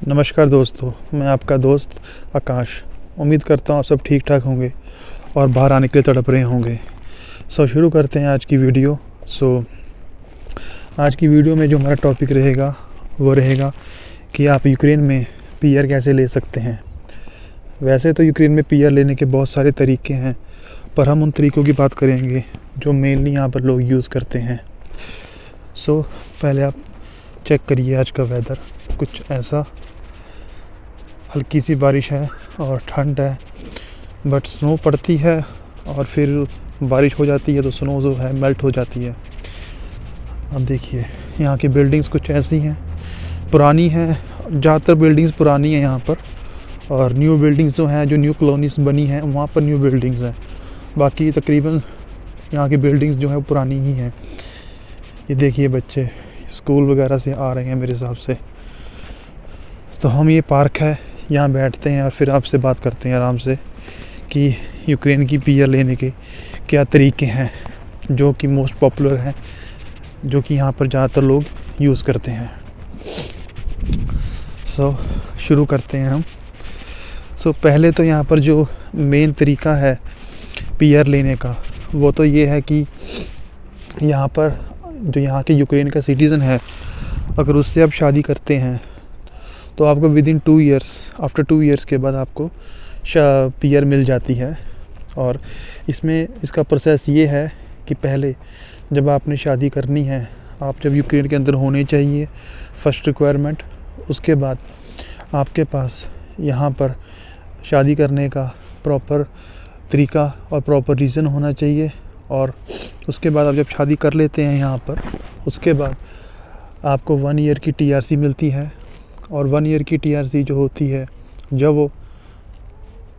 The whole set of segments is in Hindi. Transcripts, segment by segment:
नमस्कार दोस्तों, मैं आपका दोस्त आकाश। उम्मीद करता हूँ आप सब ठीक ठाक होंगे और बाहर आने के लिए तड़प रहे होंगे। शुरू करते हैं आज की वीडियो। आज की वीडियो में जो हमारा टॉपिक रहेगा वो रहेगा कि आप यूक्रेन में पीआर कैसे ले सकते हैं। वैसे तो यूक्रेन में पीआर लेने के बहुत सारे तरीके हैं, पर हम उन तरीक़ों की बात करेंगे जो मेनली यहाँ पर लोग यूज़ करते हैं। पहले आप चेक करिए आज का वेदर, कुछ ऐसा हल्की सी बारिश है और ठंड है, बट स्नो पड़ती है और फिर बारिश हो जाती है तो स्नो जो है मेल्ट हो जाती है। अब देखिए यहाँ की बिल्डिंग्स कुछ ऐसी हैं, पुरानी हैं, ज़्यादातर बिल्डिंग्स पुरानी हैं यहाँ पर, और न्यू बिल्डिंग्स जो हैं, जो न्यू कॉलोनीज बनी हैं वहाँ पर न्यू बिल्डिंग्स हैं। बाकी तकरीबन यहाँ की बिल्डिंग्स जो है पुरानी ही हैं। ये देखिए बच्चे स्कूल वगैरह से आ रहे हैं मेरे हिसाब से। तो हम ये पार्क है, यहाँ बैठते हैं और फिर आपसे बात करते हैं आराम से कि यूक्रेन की पीआर लेने के क्या तरीके हैं जो कि मोस्ट पॉपुलर हैं, जो कि यहाँ पर ज़्यादातर लोग यूज़ करते हैं। शुरू करते हैं हम। पहले तो यहाँ पर जो मेन तरीका है पीआर लेने का वो तो ये है कि यहाँ पर जो यहाँ के यूक्रेन का सिटीज़न है, अगर उससे आप शादी करते हैं तो आपको विदिन 2 ईयर्स, आफ्टर 2 ईयर्स के बाद आपको पीआर मिल जाती है। और इसमें इसका प्रोसेस ये है कि पहले जब आपने शादी करनी है, आप जब यूक्रेन के अंदर होने चाहिए, फर्स्ट रिक्वायरमेंट। उसके बाद आपके पास यहाँ पर शादी करने का प्रॉपर तरीका और प्रॉपर रीज़न होना चाहिए। और उसके बाद आप जब शादी कर लेते हैं यहाँ पर, उसके बाद आपको 1 ईयर की टीआरसी मिलती है। और 1 ईयर की टीआरसी जो होती है, जब वो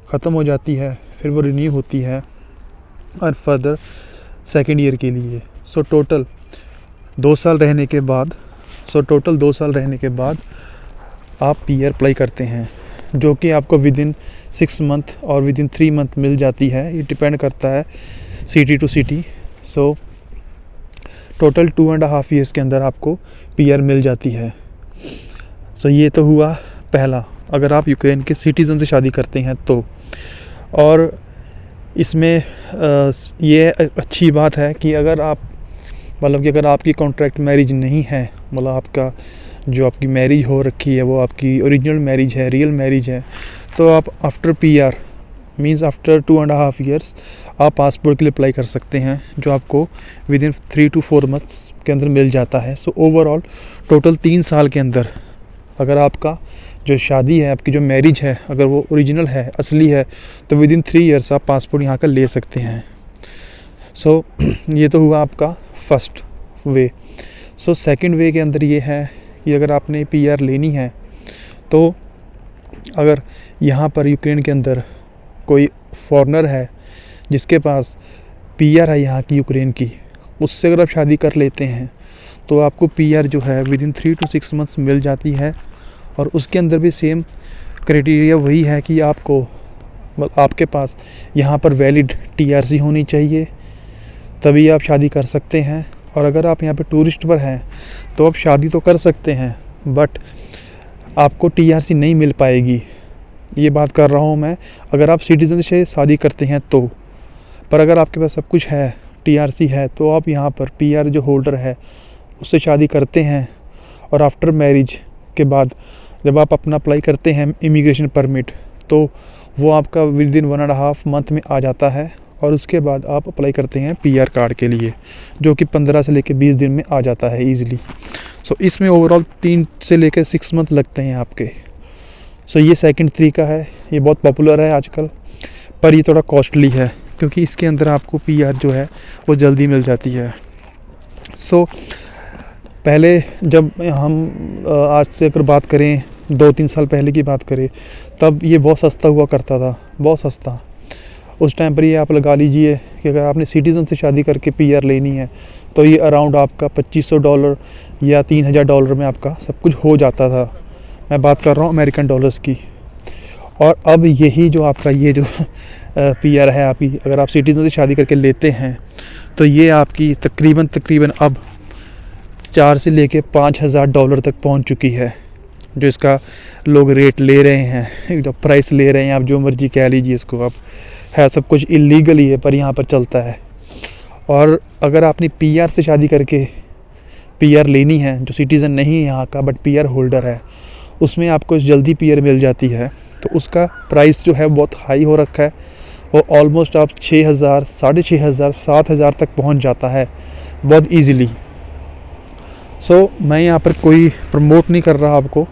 ख़त्म हो जाती है फिर वो रिन्यू होती है और फर्दर 2nd ईयर के लिए। टोटल 2 साल रहने के बाद आप पीआर अप्लाई करते हैं, जो कि आपको विदिन 6 मंथ और विदिन 3 मंथ मिल जाती है। ये डिपेंड करता है city to city. Total 2.5 years के अंदर आपको पीआर मिल जाती है। ये तो हुआ पहला, अगर आप यूक्रेन के सिटीज़न से शादी करते हैं तो। और इसमें ये अच्छी बात है कि अगर आप कि अगर आपकी कॉन्ट्रैक्ट मैरिज नहीं है, आपका जो आपकी मैरिज हो रखी है वो आपकी ओरिजिनल मैरिज है, रियल मैरिज है, तो आप after PR means after 2.5 years आप पासपोर्ट के लिए अप्लाई कर सकते हैं, जो आपको विदिन 3 to 4 मंथ्स के अंदर मिल जाता है। ओवरऑल टोटल 3 साल के अंदर अगर आपका जो शादी है, आपकी जो मैरिज है, अगर वो ओरिजिनल है, असली है, तो विदिन 3 ईयर्स आप पासपोर्ट यहाँ का ले सकते हैं। ये तो हुआ आपका फर्स्ट वे। सेकंड वे के अंदर ये है कि अगर आपने पीआर लेनी है तो अगर यहाँ पर यूक्रेन के अंदर कोई फॉरेनर है जिसके पास पीआर है यहाँ की यूक्रेन की, उससे अगर आप शादी कर लेते हैं तो आपको पीआर जो है विदिन 3 to 6 मंथ्स मिल जाती है। और उसके अंदर भी सेम क्राइटेरिया वही है कि आपके पास यहाँ पर वैलिड टीआरसी होनी चाहिए, तभी आप शादी कर सकते हैं। और अगर आप यहाँ पे टूरिस्ट पर हैं तो आप शादी तो कर सकते हैं, बट आपको टीआरसी नहीं मिल पाएगी। ये बात कर रहा हूँ मैं, अगर आप सिटीज़न से शादी करते हैं तो। पर अगर आपके पास सब कुछ है, टीआरसी है, तो आप यहाँ पर पीआर जो होल्डर है उससे शादी करते हैं। और आफ्टर मैरिज के बाद जब आप अपना अप्लाई करते हैं इमिग्रेशन परमिट, तो वो आपका विदिन 1.5 मंथ में आ जाता है। और उसके बाद आप अप्लाई करते हैं पीआर कार्ड के लिए, जो कि 15 से लेकर 20 दिन में आ जाता है ईज़िली। इसमें ओवरऑल 3 से लेकर 6 मंथ लगते हैं आपके। ये सेकंड तरीका है, ये बहुत पॉपुलर है आजकल, पर ये थोड़ा कॉस्टली है क्योंकि इसके अंदर आपको पीआर जो है वो जल्दी मिल जाती है। पहले जब हम आज से अगर बात करें 2-3 साल पहले की बात करें, तब ये बहुत सस्ता हुआ करता था, बहुत सस्ता। उस टाइम पर ये आप लगा लीजिए कि अगर आपने सिटीज़न से शादी करके पीआर लेनी है तो ये अराउंड आपका $2500 या $3000 में आपका सब कुछ हो जाता था। मैं बात कर रहा हूँ अमेरिकन डॉलर्स की। और अब यही जो आपका ये जो पीआर है, अगर आप सिटीज़न से शादी करके लेते हैं तो ये आपकी तकरीबन अब 4 से लेके $5000 तक पहुंच चुकी है। जो इसका लोग रेट ले रहे हैं, जो प्राइस ले रहे हैं, आप जो मर्जी कह लीजिए इसको, आप है सब कुछ इलीगल ही है पर यहाँ पर चलता है। और अगर आपने पीआर से शादी करके पीआर लेनी है, जो सिटीज़न नहीं है यहाँ का बट पीआर होल्डर है, उसमें आपको जल्दी पीआर मिल जाती है, तो उसका प्राइस जो है बहुत हाई हो रखा है। वो ऑलमोस्ट आप 6,000, 6,500, 7,000 तक पहुँच जाता है बहुत ईज़िली। सो मैं यहाँ पर कोई प्रमोट नहीं कर रहा आपको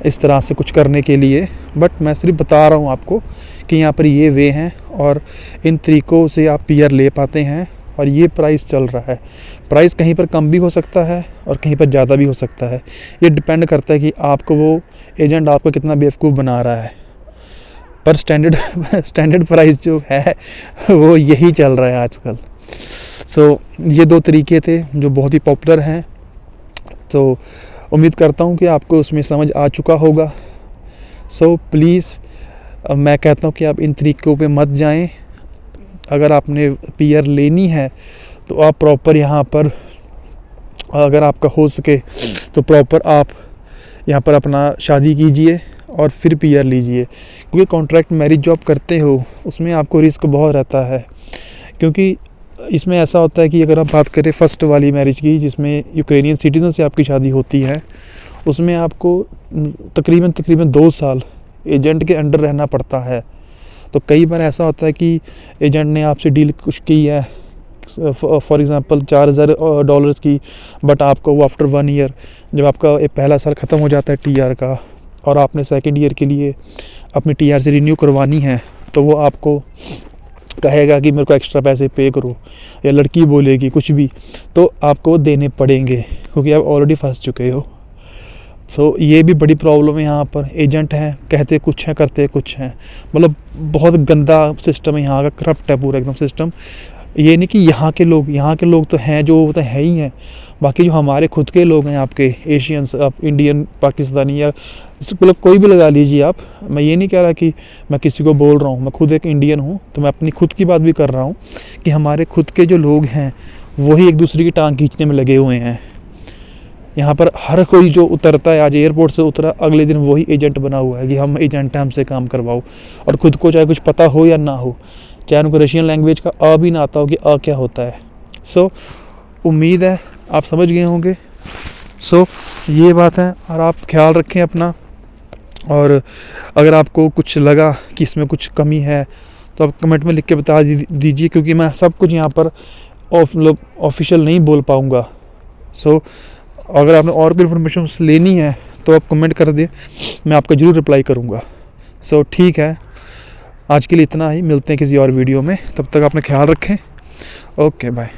इस तरह से कुछ करने के लिए, बट मैं सिर्फ बता रहा हूँ आपको कि यहाँ पर ये वे हैं और इन तरीक़ों से आप पीआर ले पाते हैं। और ये प्राइस चल रहा है, प्राइस कहीं पर कम भी हो सकता है और कहीं पर ज़्यादा भी हो सकता है। ये डिपेंड करता है कि आपको वो एजेंट आपको कितना बेवकूफ़ बना रहा है। पर स्टैंडर्ड प्राइस जो है वो यही चल रहा है आजकल। सो ये 2 तरीके थे जो बहुत ही पॉपुलर हैं। तो उम्मीद करता हूँ कि आपको उसमें समझ आ चुका होगा। सो प्लीज़ मैं कहता हूँ कि आप इन तरीक़ों पे मत जाएं। अगर आपने पीआर लेनी है तो आप प्रॉपर यहाँ पर, अगर आपका हो सके तो प्रॉपर आप यहाँ पर अपना शादी कीजिए और फिर पीआर लीजिए, क्योंकि कॉन्ट्रैक्ट मैरिज जो आप करते हो उसमें आपको रिस्क बहुत रहता है। क्योंकि इसमें ऐसा होता है कि अगर आप बात करें फ़र्स्ट वाली मैरिज की, जिसमें यूक्रेनियन सिटीज़न से आपकी शादी होती है, उसमें आपको तकरीबन 2 साल एजेंट के अंडर रहना पड़ता है। तो कई बार ऐसा होता है कि एजेंट ने आपसे डील कुछ की है, फॉर एग्ज़ाम्पल $4,000 की, बट आपको वो आफ्टर 1 ईयर, जब आपका पहला साल ख़त्म हो जाता है टीआर का और आपने सेकंड ईयर के लिए अपनी टीआर से रिन्यू करवानी है, तो वो आपको कहेगा कि मेरे को एक्स्ट्रा पैसे पे करो, या लड़की बोलेगी कुछ भी, तो आपको देने पड़ेंगे क्योंकि आप ऑलरेडी फंस चुके हो। सो ये भी बड़ी प्रॉब्लम है यहाँ पर। एजेंट हैं, कहते कुछ हैं करते कुछ हैं, मतलब बहुत गंदा सिस्टम है यहाँ का, करप्ट है पूरा एकदम सिस्टम। ये नहीं कि यहाँ के लोग तो हैं, जो तो है ही हैं, बाकी जो हमारे खुद के लोग हैं आपके एशियंस, आप इंडियन, पाकिस्तानी, या मतलब कोई भी लगा लीजिए आप। मैं ये नहीं कह रहा कि मैं किसी को बोल रहा हूँ, मैं खुद एक इंडियन हूँ तो मैं अपनी खुद की बात भी कर रहा हूँ कि हमारे खुद के जो लोग हैं वही एक दूसरे की टांग खींचने में लगे हुए हैं। यहाँ पर हर कोई जो उतरता है, आज एयरपोर्ट से उतरा अगले दिन वही एजेंट बना हुआ है कि हम एजेंट हैं, हमसे काम करवाओ। और ख़ुद को चाहे कुछ पता हो या ना हो, चाहे उनको रशियन लैंग्वेज का अ भी ना आता हो कि अ क्या होता है। सो उम्मीद है आप समझ गए होंगे। सो ये बात है, और आप ख्याल रखें अपना। और अगर आपको कुछ लगा कि इसमें कुछ कमी है तो आप कमेंट में लिख के बता दीजिए, क्योंकि मैं सब कुछ यहाँ पर ऑफिशियल नहीं बोल पाऊँगा। सो अगर आपने और कोई इन्फॉर्मेशन लेनी है तो आप कमेंट कर दिए, मैं आपका ज़रूर रिप्लाई करूँगा। सो ठीक है, आज के लिए इतना ही, मिलते हैं किसी और वीडियो में, तब तक अपना ख्याल रखें। Okay bye.